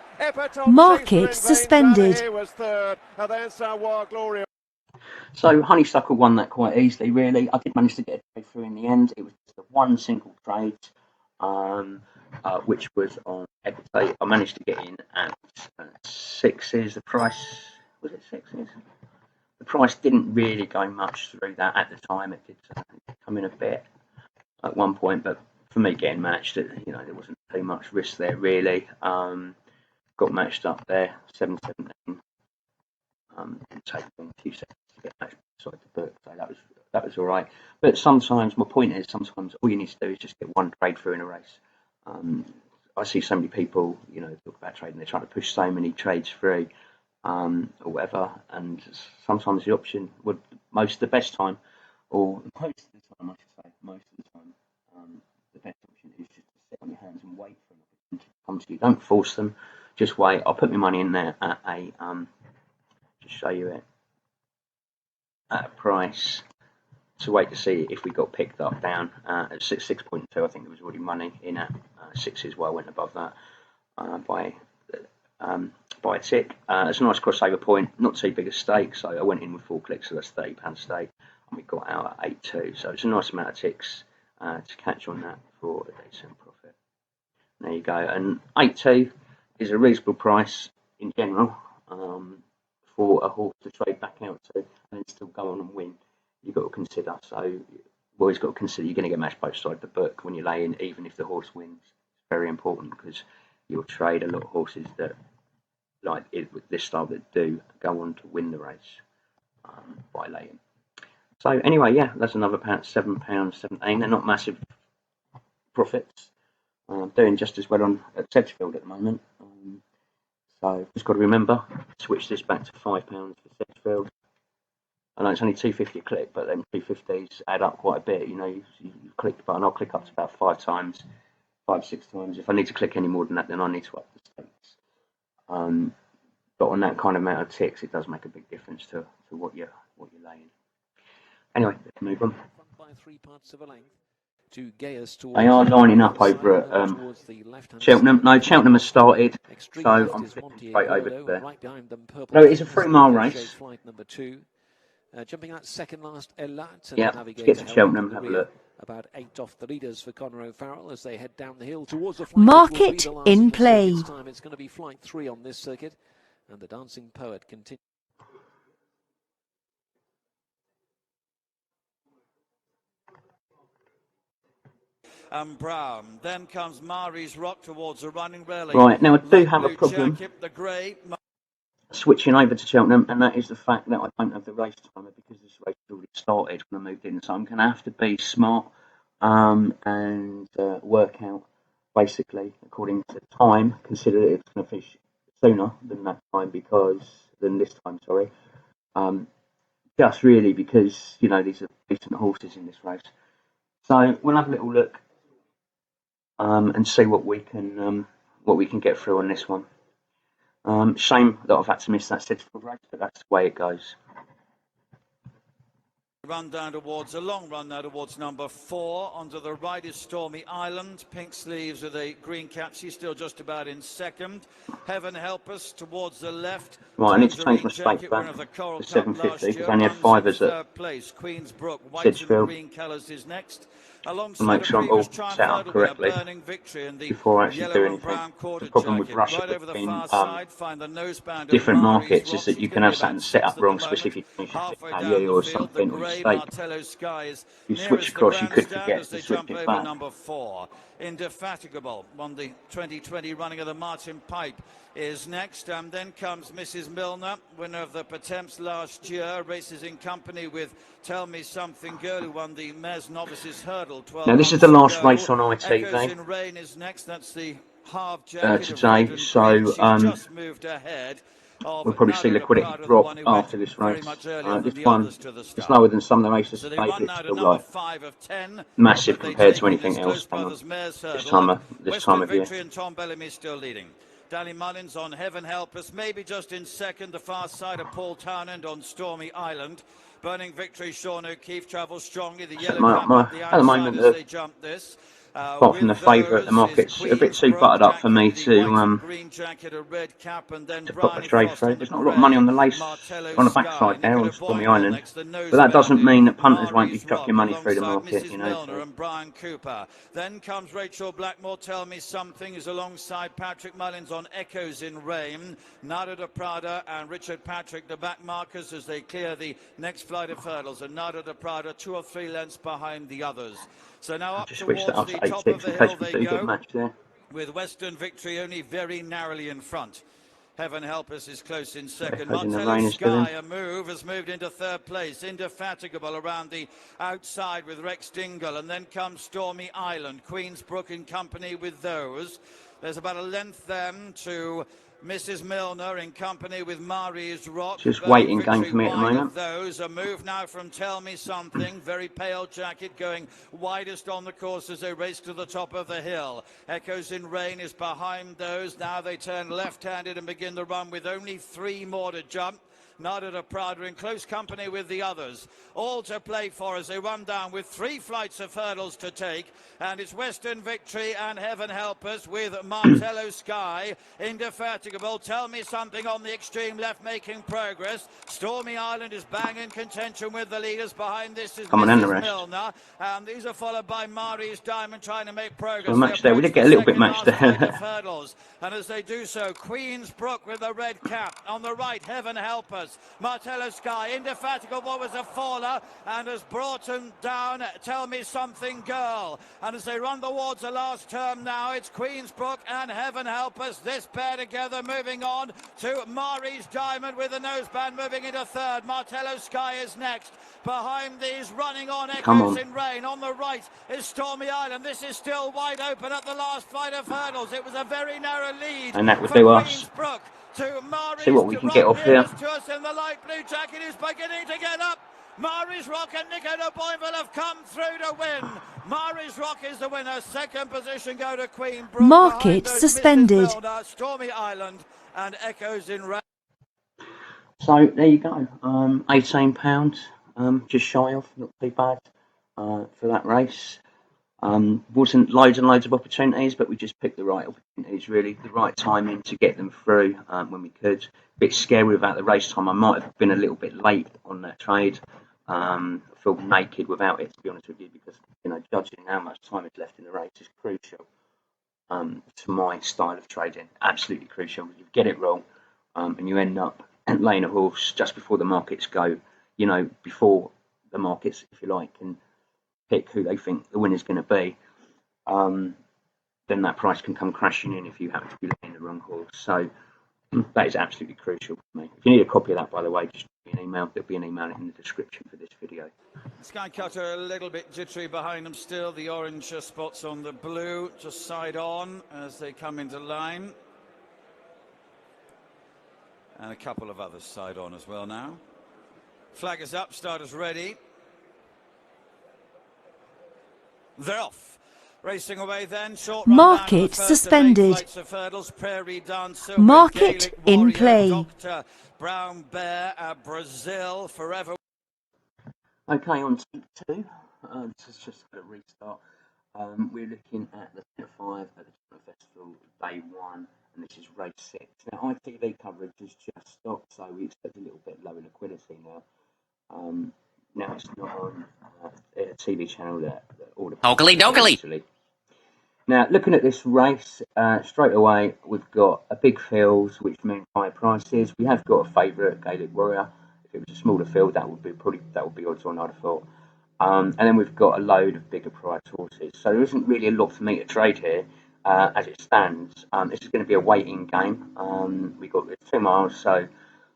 Market suspended. Here was third, and then Savoir Gloria. So Honeysuckle won that quite easily, really. I did manage to get a trade through in the end. It was just a one single trade, which was on Epatante. I managed to get in at 6s. The price, was it 6s? The price didn't really go much through that at the time. It did come in a bit at one point, but for me getting matched, there wasn't too much risk there really. Got matched up there, 7-17. Didn't take a few seconds to get matched beside the book, so that was all right. But sometimes my point is, sometimes all you need to do is just get one trade through in a race. I see so many people, talk about trading. They're trying to push so many trades through. Or whatever, and sometimes the option would most of the best time, or most of the time, I should say, the best option is just to sit on your hands and wait for an opportunity to come to you. Don't force them, just wait. I'll put my money in there at a just show you it at a price to wait to see if we got picked up down at 6.2. I think there was already money in at 6s, where I went above that by a tick. It's a nice crossover point, not too big a stake, so I went in with 4 clicks, so that's £30 stake, and we got out at 8.2, so it's a nice amount of ticks to catch on that for a decent profit. There you go, and 8.2 is a reasonable price in general for a horse to trade back out to and then still go on and win. You've got to consider, so you've always got to consider you're going to get matched both sides of the book when you lay in, even if the horse wins. It's very important, because you'll trade a lot of horses that, like it with this style, that do go on to win the race by laying. So anyway, yeah, that's another £7.17. They're not massive profits. Doing just as well at Sedgefield at the moment. So just got to remember, switch this back to £5 for Sedgefield. I know it's only £2.50 a click, but then £2.50s add up quite a bit. You click the button, I'll click up to about 5 times, 5-6 times. If I need to click any more than that, then I need to up the stakes. But on that kind of amount of ticks, it does make a big difference to what you're laying. Anyway, let's move on. They are lining up over at Cheltenham. No, Cheltenham has started, so I'm flipping straight over to there. No, it's a 3-mile race. Jumping out second last, Elat. Yeah, let's get to Cheltenham, have a look. About 8 off the leaders for Conor O'Farrell as they head down the hill towards the flight. Market in play. This time it's going to be flight 3 on this circuit, and the Dancing Poet continues. Brown. Then comes Mari's Rock towards the running railing. Right, now I do have a problem switching over to Cheltenham, and that is the fact that I don't have the race timer because this race has already started when I moved in. So I'm going to have to be smart and work out, basically, according to time, consider that it's going to finish sooner than that time than this time, sorry. Just really because, these are decent horses in this race. So we'll have a little look and see what we can get through on this one. Shame that I've had to miss that Sedgefield race, but that's the way it goes. Run down towards a long run now towards number 4. Onto the right is Stormy Island. Pink sleeves with a green cap. She's still just about in second. Heaven Help Us towards the left. Right, I need to change my Tangerine stake Jacket, back winner of the Coral to Cup 750 last because year, I only had runs in fivers at third place. Queensbrook, white and Sedgefield. green colours is next. To Alongside make a sure I'm previous all triumph set up hurdle winner, correctly Burning Victory in the before I actually do yellow and anything. brown quarter The problem with jacket. Russia Right over the between far side, find the noseband of different Mari's markets Rock. is that She's you going can to have be something about set up 6th at the wrong, moment. especially if you change Halfway your down the or field, the something, or your grey stake. Martello Sky is You switch nearest the across, you could grandstand forget as to they switch jump it over back. number 4. Indefatigable won the 2020 running of the Martin Pipe is next, and then comes Mrs. Milner, winner of the Pertemps last year, races in company with Tell Me Something Girl, who won the Mares Novices Hurdle 12 Now, this is months the last ago. race on Echoes ITV in Rain is next. That's the half jacket of today, red and so green. She's just moved ahead of we'll probably see Nada liquidity Prada, the drop one who after went this very race. much earlier This than the one others to the is start. lower than some of the races So they today, run but now it's to still number like 5 of 10. massive But they compared take to in anything this else Close going on Brothers Mares this Hurdle, and time Western of year. Victory and Tom Bellamy still leading. Danny Mullins on Heaven Help Us, maybe just in second. The far side of Paul Townend on Stormy Island. Burning Victory, Sean O'Keefe travels strongly. The yellow cap up the At the outside moment, as they jump this. apart from the favourite, the market's a bit too buttered up for me to green jacket, a red cap, and then put my Bryony trade Frost through. on the There's not a lot of money on the lace Martello on the Sky. backside there on Nicola Stormy Boinville Island, next, the but that doesn't noseband mean in that punters won't be Mari's chucking Rock money through the alongside market, Mrs. you know. Milner and Brian Cooper. Then comes Rachel Blackmore, Tell Me Something, is alongside Patrick Mullins on Echoes in Rain. Nada de Prada and Richard Patrick, the back markers as they clear the next flight of hurdles. And Nada de Prada 2 or 3 lengths behind the others. So now up Just switch that towards up the to top of 8.6 the in hill case we they do get go, matched there. with Western Victory only very narrowly in front. Heaven Help Us is close in second. Echoes in the Martello Rain is doing. Sky, a move, has moved into third place. Indefatigable around the outside with Rex Dingle. And then comes Stormy Island. Queensbrook in company with those. There's about a length then to Mrs. Milner in company with Mari's Rock. Just Burning waiting game Victory for me at the wide moment. of those. A move now from Tell Me Something. Very pale jacket going widest on the course as they race to the top of the hill. Echoes in Rain is behind those. Now they turn left-handed and begin the run with only 3 more to jump. Nada de Prada in close company with the others. All to play for as they run down with 3 flights of hurdles to take. And it's Western Victory and Heaven Help Us with Martello Sky. Indefatigable, Tell Me Something on the extreme left making progress. Stormy Island is bang in contention with the leaders. Behind this is Come on, and the Mrs. rest. Milner. And these are followed by Mari's Diamond trying to make progress. So match there. We did get a little bit matched Flight of there. hurdles. And as they do so, Queensbrook with the red cap. On the right, Heaven Help Us. Martello Sky, Indefatigable was a faller and has brought him down. Tell Me Something Girl. And as they run towards the last term now, it's Queensbrook and Heaven Help Us. This pair together moving on to Mari's Diamond with the noseband moving into third. Martello Sky is next. Behind these, running on, Echoes in Rain. On the right is Stormy Island. This is still wide open at the last flight of hurdles. It was a very narrow lead And that would for do us. Queensbrook to Mari's. See what we can get off here. To us in the light blue jacket is beginning to get up. Mari's Rock and Nicola Boinville have come through to win. Mari's Rock is the winner. Second position go to Queensbrook. Market suspended. Mrs. Milner, Stormy Island and Echoes in Rain. So there you go. £18, just shy of, not too bad for that race. Wasn't loads and loads of opportunities, but we just picked the right opportunities, really, the right timing to get them through when we could. A bit scary about the race time. I might have been a little bit late on that trade. I feel naked without it, to be honest with you, because judging how much time is left in the race is crucial to my style of trading. Absolutely crucial. You get it wrong, and you end up laying a horse just before the markets go. Before the markets, if you like, and pick who they think the winner's going to be, then that price can come crashing in if you happen to be laying the wrong horse. So that is absolutely crucial for me. If you need a copy of that, by the way, just give me an email. There'll be an email in the description for this video. Sky Cutter a little bit jittery behind them still. The orange spots on the blue, just side on as they come into line. And a couple of others side on as well now. Flag is up, starters ready. They're off. Racing away then, short run Market suspended. Hurdles, Prairie Dancer, Market in play. Dr. Brown Bear, Brazil, Forever. Okay, on tape 2. This is just a restart. We're looking at the 10 at 5 at the Cheltenham Festival, day 1, and this is race 6. Now, ITV coverage has just stopped, so we expect a little bit lower liquidity now. Now it's not on a TV channel that all the Oakley. Now, looking at this race, straight away we've got a big field, which means higher prices. We have got a favourite, Gaelic Warrior. If it was a smaller field, that would be odds on, I'd have thought. And then we've got a load of bigger price horses. So there isn't really a lot for me to trade here as it stands. This is going to be a waiting game. We've got 2 miles, so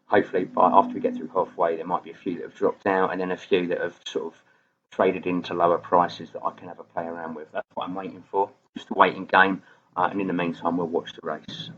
hopefully after we get through halfway, there might be a few that have dropped out, and then a few that have sort of traded into lower prices that I can have a play around with. That's what I'm waiting for. Just a waiting game, and in the meantime, we'll watch the race.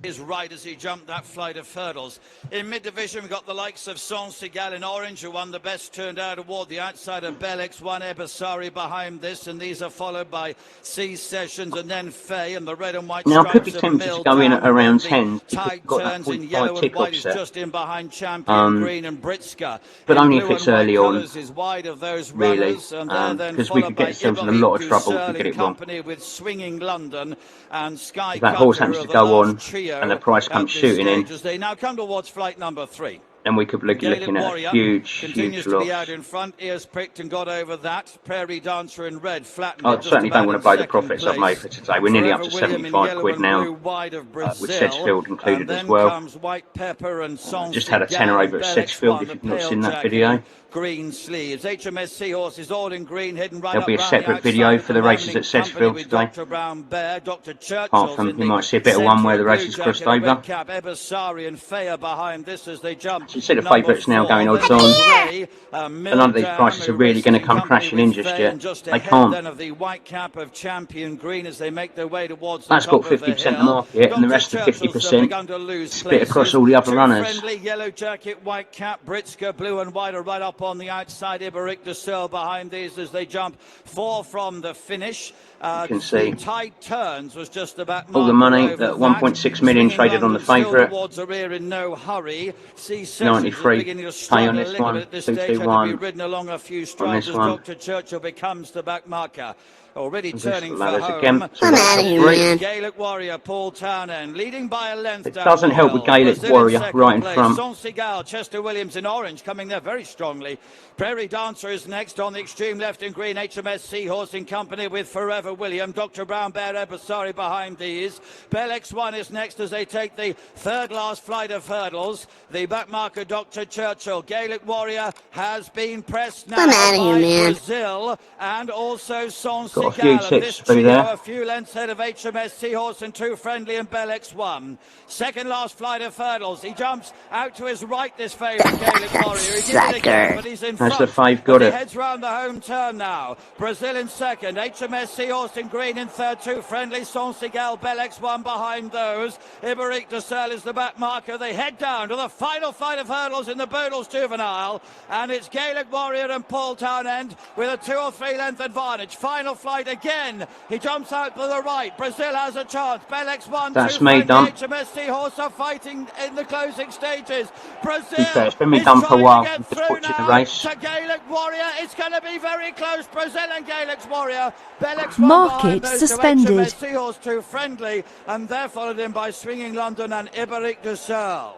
Is right as he jumped that flight of hurdles. In mid-division, we've got the likes of Son Segal in orange, who won the best turned out award. The outside of Bellex, one Ebasari behind this, and these are followed by C Sessions and then Fay, and the red and white now, I could be stripes of tempted to go in at Milltown, around and 10. the tide Got that turns in 0.5 yellow and tick white off is set. just in behind Champion Green and Britska. But in only if blue it's and white early on, colours is wide of those really, runners, and they're then because we followed could by get ourselves in a Ibrahim lot of trouble if we Dussel get in it wrong. company with Swinging London and Sky If that horse Cutter, happens who to are the go last on trio and the price comes at this shooting in, stage as they now come towards flight number 3. then we could be Gaelic looking at Warrior a huge continues to loss. be out in front, ears pricked and got over that. Prairie Dancer in red flattened I it just certainly don't about want in to blow the second profits I've made place. for today. We're nearly up Forever to William in 75 yellow quid and now, blue wide of with Brazil, Sedgefield and included as then well. comes White Pepper and Son Just had a tenner Segal over and at Bellex Sedgefield, one, if the you've not pale seen that jacket video. in green sleeves. HMS Seahorses all in green, hidden right There'll up be a round the separate outside video at for the the moment races in at company Sedgefield with today. Dr. Brown Bear, Dr. Apart Churchill's from, in you the might see a bit of one centre, where a the blue races crossed jacket, a over. red cap, Ebasari and Faya behind this as they jump. So you see the Number favourites now 4, going odds then on. Grey, But none of these Milltown, prices are who really races going to in come company crashing with in just Fay, yet. and just They ahead can't. then of the white cap of Champion Green as they make their way towards the That's top got of the 50% of the hill. market, and the Dr. rest of Churchill's 50% begun to lose split across places. all the other Too runners. friendly, yellow jacket, white cap, Britska, blue and white are right up on the outside. Ibrick de Searle behind these as they jump 4 from the finish. You can The see tide turns was just about all the marker money, over that that. 1.6 million Swinging traded on the London still favourite. towards the rear in no hurry. C Sessions is 93 beginning to pay struggle on a this little one, bit at this stage, had to be 221 ridden along a few on strides this as one. Dr. Churchill becomes the back marker. Already And turning this for ladders home. again. So I'm we've out got of the here, three. man. Gaelic Warrior, Paul Townend, leading by a length It down doesn't the help hill. with Gaelic Brazil in Warrior second right in place. front. Son Segal, Chester Williams in orange, coming there very strongly. Prairie Dancer is next on the extreme left in green. HMS Seahorse in company with Forever William. Dr. Brown Bear Ebasari behind these. Bellex one is next as they take the third last flight of hurdles. The back marker, Dr. Churchill. Gaelic Warrior has been pressed now I'm out of here, by man. Brazil and also Son Got a few Segal. And this tips through trio, there. a few lengths ahead of HMS Seahorse and Too Friendly and Bellex one. Second last flight of hurdles. He jumps out to his right, this favourite Gaelic Warrior. He did it again, Sucker. but he's in That's front. the 5 As got he it. heads round the home turn now. Brazil in second. HMS Seahorse in green in third. Too Friendly. Son Segal, Bellex one behind those. Ibrick de Searle is the back marker. They head down to the final flight of hurdles in the Boodles Juvenile. And it's Gaelic Warrior and Paul Townend with a 2 or 3 length advantage. Final flight again. He jumps out to the right. Brazil has a chance. Bellex one, That's Too me Friendly. done. HMS Seahorse are fighting in the closing stages. To be fair, Brazil it's been me is done for a trying to while. get I'm just through watching the now race. to Gaelic Warrior. It's going to be very close. Brazil and Gaelic's Warrior. Bellex one behind Market those to suspended. HMS Seahorse Too Friendly, and they're followed in by Swinging London and Ibrick de Searle.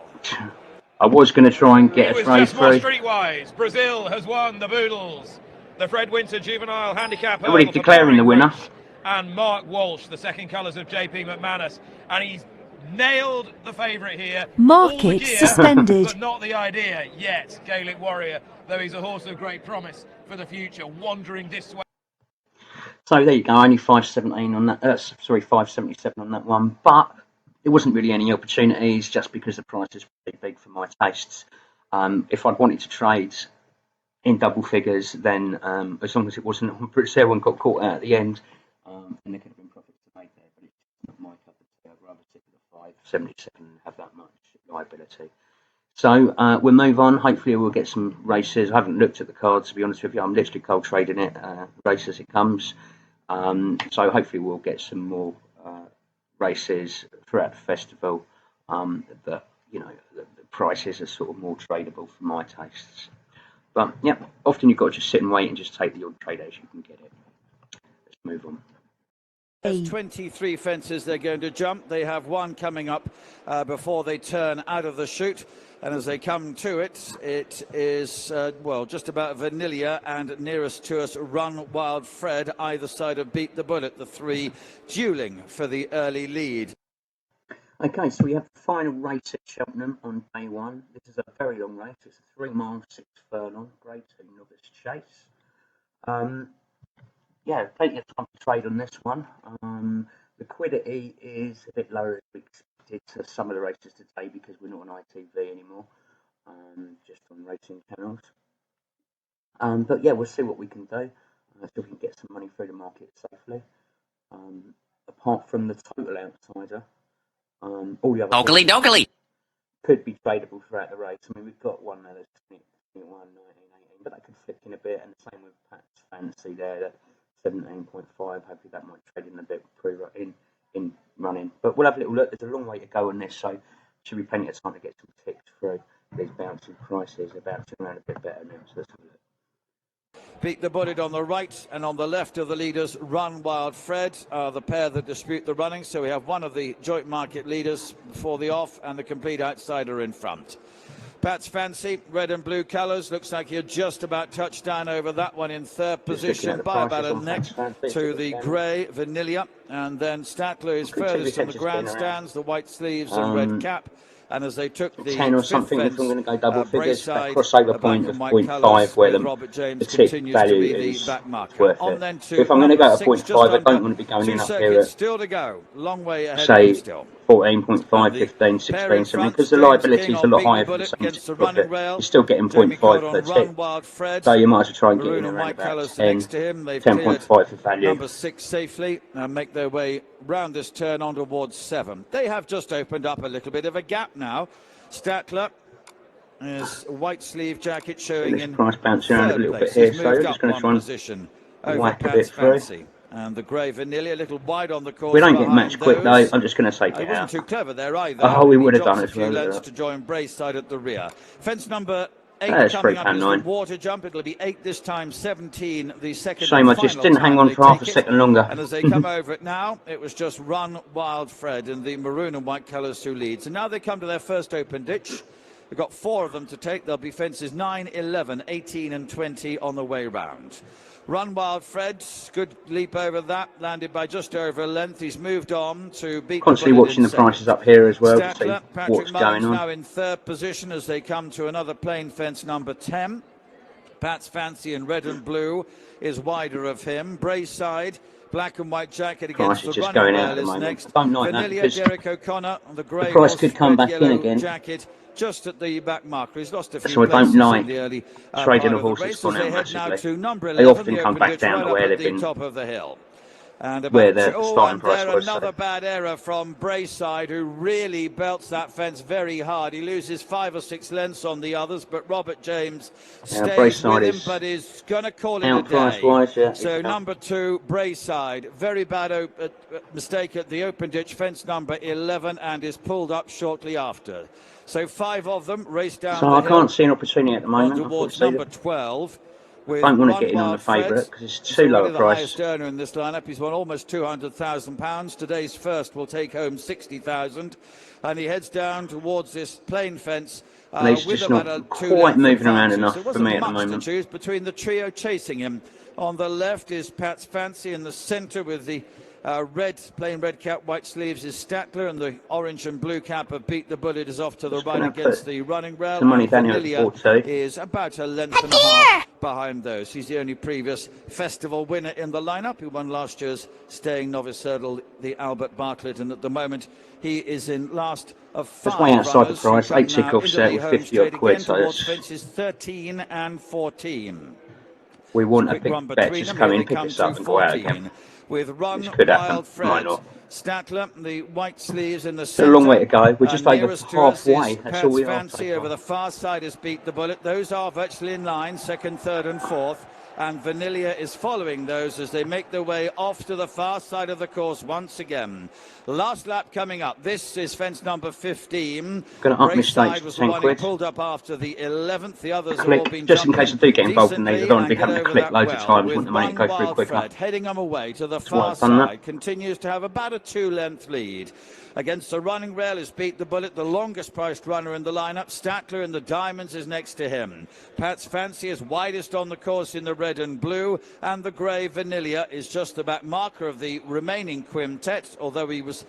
I was going to try and It get a was trade just more through. streetwise. Brazil has won the Boodles. The Fred Winter Juvenile Handicap Already hurdle for declaring the Boring winner. Roach and Mark Walsh, the second colours of JP McManus. And he's nailed the favourite here. All the Market gear, suspended. but not the idea yet. Gaelic Warrior, though he's a horse of great promise for the future, wandering this way. So there you go, only 5.17 on that. 5.77 on that one. But there wasn't really any opportunities just because the price is pretty big for my tastes. If I'd wanted to trade in double figures, then as long as it wasn't on Brazil and got caught out at the end, then there could have been profits to make there. But it's not my cup of tea. I'd rather stick with the 5.77 and have that much liability. So we'll move on. Hopefully we'll get some races. I haven't looked at the cards, to be honest with you. I'm literally cold trading it, race as it comes. So hopefully we'll get some more races throughout the festival that, you know, the prices are sort of more tradable for my tastes. But yeah, often you've got to just sit and wait and just take the odd trade as you can get it. Let's move on. There's 23 fences they're going to jump. They have one coming up before they turn out of the chute. And as they come to it, it is, well, just about Vanilla and nearest to us, Run Wild Fred, either side of Beat the Bullet, the three dueling for the early lead. Okay, so we have the final race at Cheltenham on day one. This is a very long race. It's a 3 mile, 6 furlong, grade 2 novice chase. Yeah, plenty of time to trade on this one. Liquidity is a bit lower as we expected to some of the races today because we're not on ITV anymore, just on racing channels. But yeah, we'll see what we can do. So we can get some money through the market safely. Apart from the total outsider, all the other could be tradable throughout the race. I mean, we've got one there that's 21, 19, 18, but that could flip in a bit. And the same with Pat's Fancy there, that 17.5. Hopefully that might trade in a bit in running. But we'll have a little look. There's a long way to go on this, so should be plenty of time to get some ticks through. These bouncing prices are bouncing around a bit better now, so let's have a look. Beat the Bullet on the right, and on the left of the leaders, Run Wild Fred are the pair that dispute the running. So we have one of the joint market leaders before the off and the complete outsider in front. Pat's Fancy, red and blue colours, looks like he'll just about touch down over that one in third position by about a neck to the grey Vanilla, and then Statler is furthest on the grandstands, the white sleeves and red cap. And as they took the 10 or something, if I'm going to go double figures, that crossover point of 0.5 where the tick value is worth it. If I'm going to go to 0.5, I don't want to be going in up here at, still to go. Long way ahead say, still. 14.5, 15, 16, something, because the liability is a lot higher for the same profit. You're still getting 0.5 per tick, so you might as well try and get in around about 10, 10.5 for value. Number 6 safely and make their way round this turn on towards 7. They have just opened up a little bit of a gap now. Statler is white sleeve jacket showing in price bouncing around a little bit here, so I'm just going to try and whack a bit through. And the grey Vanilla a little wide on the course. We don't get match quick though. I'm just going to say it wasn't too clever there either. Oh, we would have done it as well. To join Brayside at the rear. Fence number 8 coming up is the water jump. It'll be 8 this time, 17 the second. Shame I just didn't hang on for half a second longer. And as they come over it now, it was just Run Wild Fred in the maroon and white colours who leads. And now they come to their first open ditch. We've got 4 of them to take. There'll be fences 9, 11, 18 and 20 on the way round. Run Wild Fred, good leap over that, landed by just over a length. He's moved on to beat. Constantly watching the prices up here as well to see what's going on. Now in third position as they come to another plain fence number 10. Pat's Fancy in red and blue is wider of him. Brayside, black and white jacket against the running going out at the moment. next. I don't like that because Derek O'Connor, the grey price could come back in again. Jacket, just at the back marker. He's lost a few so I don't like in the early trading of horses gone out massively. They often come back down to where they've been, top of the hill. And where the starting price was. Another bad error from Brayside, who really belts that fence very hard. He loses 5 or 6 lengths on the others, but Robert James stays with him, but is going to call it a day. So number 2, Brayside, very bad mistake at the open ditch, fence number 11, and is pulled up shortly after. So 5 of them race down. So I can't see an opportunity at the moment. Towards number 12. I don't want to get in on the favourite because it's too low a price. Highest earner in this lineup. He's won almost £200,000. Today's first will take home £60,000, and he heads down towards this plain fence. And he's just not quite moving around enough for me at the moment. To choose between the trio chasing him. On the left is Pat's Fancy, in the centre with the plain red cap, white sleeves is Statler, and the orange and blue cap of Beat the Bullet is off to the right against the running rail. The money down here at 4-2 is about a length and a half behind those. He's the only previous festival winner in the lineup. He won last year's staying novice hurdle, the Albert Bartlett, and at the moment he is in last of 5. That's way outside the price. 8 tick offset with 50 odd quid. So it's fences 13 and 14. We want a big bet just come in, pick us up and go out again. With Run Wild Fred, Statler, the white sleeves in the centre. It's a long way to go. We're just over halfway. That's all we are. Fancy over the far side has Beat the Bullet. Those are virtually in line, second, third and fourth. and Vanilla is following those as they make their way off to the far side of the course once again. Last lap coming up. This is fence number 15. Going to up my Braeside stakes was to the 10 one who quid. pulled up after the 11th. The others have all Click, been just in case I jumping do get involved in these. I decently don't want and to be get having to over click that loads of well. times. I With want the money to one go through Wild quicker. Fred heading on away to the That's why far I've done that. side. Continues to have about a 2-length lead. Against the running rail is Beat the Bullet, the longest priced runner in the lineup. Statler in the diamonds is next to him. Pat's Fancy is widest on the course in the red and blue, and the grey Vanilla is just the back marker of the remaining quintet, although he was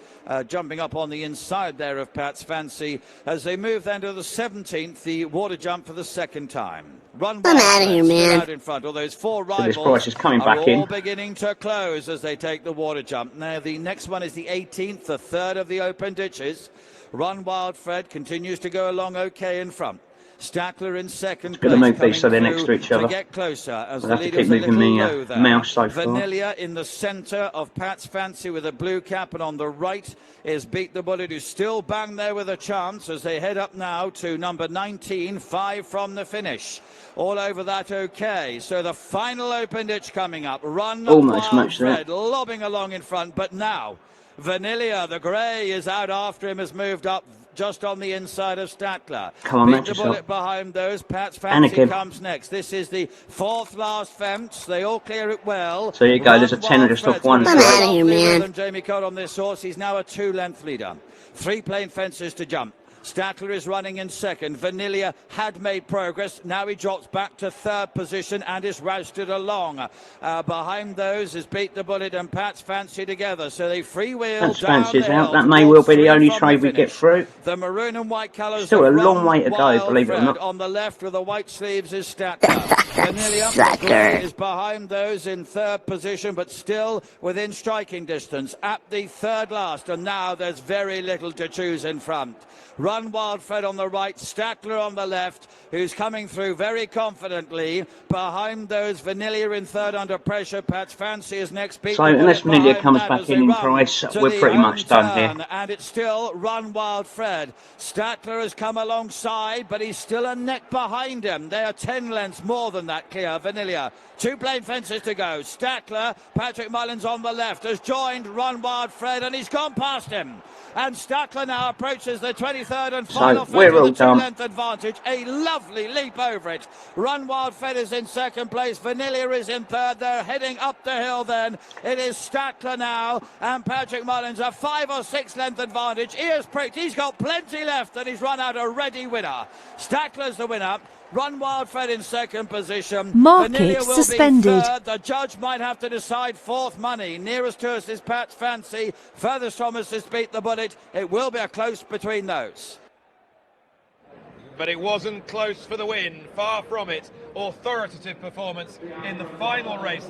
jumping up on the inside there of Pat's Fancy. As they move then to the 17th, the water jump for the second time. Run I'm out of here, man. out in front. All those four So this rivals price is coming are back all in. beginning to close as they take the water jump. Now the next one is the 18th, the third of the open ditches. Run Wild Fred continues to go along okay in front. Statler in second Going to place, move these so they're next to each other. get closer as I'll the have to leader's keep a little moving low my there. mouse so far. Vanilla in the centre of Pat's Fancy with a blue cap, and on the right is Beat the Bullet, who's still bang there with a chance as they head up now to number 19, 5 from the finish. All over that okay. So the final open ditch coming up. Run Almost Wild matched that. Fred lobbing along in front, but now Vanilla, the grey, is out after him, has moved up just on the inside of Statler. Come on, Beat match the yourself. Bullet behind those. Pat's Fancy Anakin. comes next. This is the fourth last fence. They all clear it well. So there you go, there's a Run tenner Wild just off Fred's one. got a I'm outta here, lovely man. rhythm, Jamie Cole on this horse. He's now a 2-length leader. 3 plain fences to jump. Statler is running in second. Vanilla had made progress. Now he drops back to third position and is rousted along. Behind those is Beat the Bullet and Pat's Fancy together. So they freewheel Pat's down Fancy's the out. hill That may well towards be the 3 only from trade the we get finish. through. The maroon and white colours Still of a long Run way to go, Wild believe it or Fred. not. On the left with the white sleeves is Statler. Vanilla Sucker. is behind those in third position, but still within striking distance at the third last. And now there's very little to choose in front. Run Wild Fred on the right, Statler on the left, who's coming through very confidently. Behind those, Vanilla in third under pressure. Pat's Fancy is next. Beat So the unless Bullet Vanilla behind comes that back as they in run price, to we're the pretty home much done here. turn. And it's still Run Wild Fred. Statler has come alongside, but he's still a neck behind him. They are 10 lengths more than that clear. Vanilla. 2 plain fences to go. Statler, Patrick Mullins on the left, has joined Run Wild Fred, and he's gone past him. And Statler now approaches the 23rd and final we're fence all with a done. 2-length advantage. A lovely leap over it. Run Wild Fred is in second place. Vanilla is in third. They're heading up the hill then. It is Statler now and Patrick Mullins, a 5 or 6 length advantage. Ears pricked. He's got plenty left and he's run out a ready winner. Statler's the winner. Run Wild Fred in second position. Market Vanilla will suspended. be third. The judge might have to decide fourth money. Nearest to us is Pat's Fancy. Furthest from us is Beat the Bullet. It will be a close between those. But it wasn't close for the win. Far from it. Authoritative performance in the final race.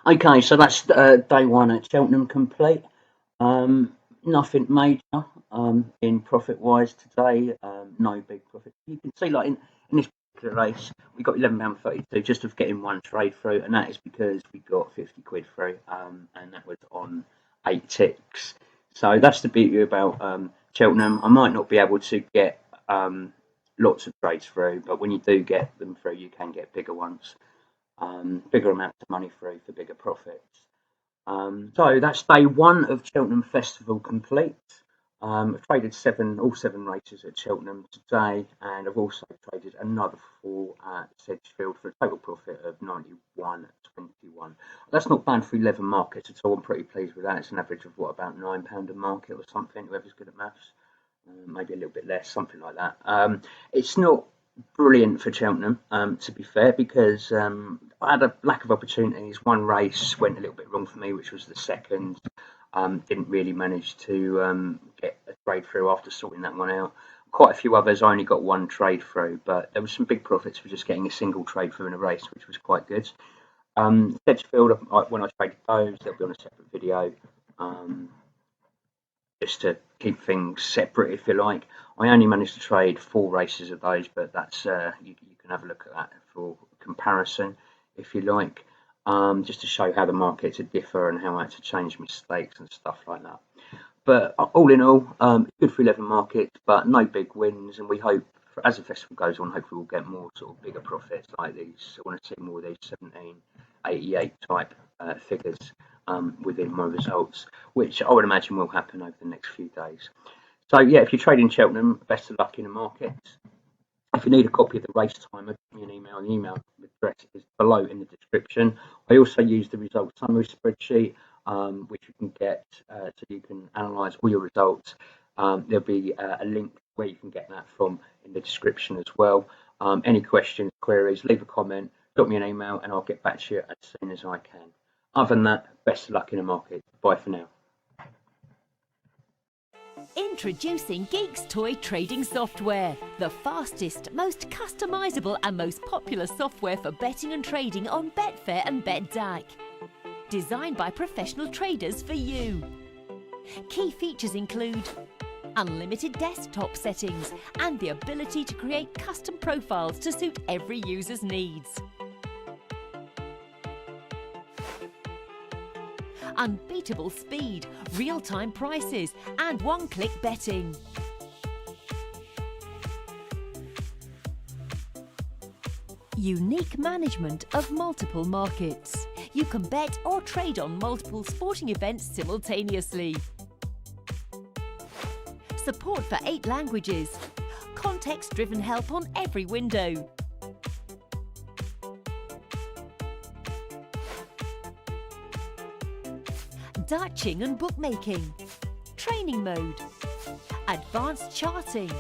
Okay, so that's day one at Cheltenham complete. Nothing major in profit wise today. No big profit. You can see, like in this particular race, we got £11.32 just of getting one trade through, and that is because we got 50 quid through, and that was on 8 ticks. So that's the beauty about Cheltenham. I might not be able to get lots of trades through, but when you do get them through, you can get bigger ones, bigger amounts of money through for bigger profits. So that's day one of Cheltenham Festival complete. I've traded all seven races at Cheltenham today, and I've also traded another 4 at Sedgefield for a total profit of 91.21. That's not bad for 11 markets at all. I'm pretty pleased with that. It's an average of about £9 a market or something. Whoever's good at maths, maybe a little bit less, something like that. It's not brilliant for Cheltenham, to be fair, because I had a lack of opportunities. One race went a little bit wrong for me, which was the second. Didn't really manage to get a trade through after sorting that one out. Quite a few others, I only got one trade through, but there was some big profits for just getting a single trade through in a race, which was quite good. Sedgefield, when I traded those, they'll be on a separate video, just to keep things separate, if you like. I only managed to trade 4 races of those, but that's you can have a look at that for comparison, if you like. Just to show how the markets differ and how I had to change mistakes and stuff like that. But all in all, good for 11 markets, but no big wins, and we hope as the festival goes on, hopefully we'll get more sort of bigger profits like these. I want to see more of these 1788 type figures within my results, which I would imagine will happen over the next few days. So yeah, if you're trading Cheltenham, best of luck in the markets. If you need a copy of the race timer, give me an email. The email address is below in the description. I also use the result summary spreadsheet, which you can get so you can analyse all your results. There'll be a link where you can get that from in the description as well. Any questions, queries, leave a comment, drop me an email, and I'll get back to you as soon as I can. Other than that, best of luck in the market. Bye for now. Introducing Geeks Toy trading software, the fastest, most customizable and most popular software for betting and trading on Betfair and BetDAC. Designed by professional traders for you. Key features include unlimited desktop settings and the ability to create custom profiles to suit every user's needs. Unbeatable speed, real-time prices and one-click betting. Unique management of multiple markets. You can bet or trade on multiple sporting events simultaneously. Support for 8 languages. Context-driven help on every window. Dutching and bookmaking, training mode, advanced charting,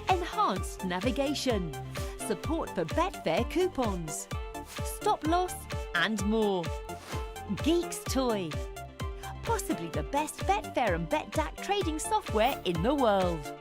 enhanced navigation, support for Betfair coupons, stop loss and more. Geeks Toy, possibly the best Betfair and BetDAC trading software in the world.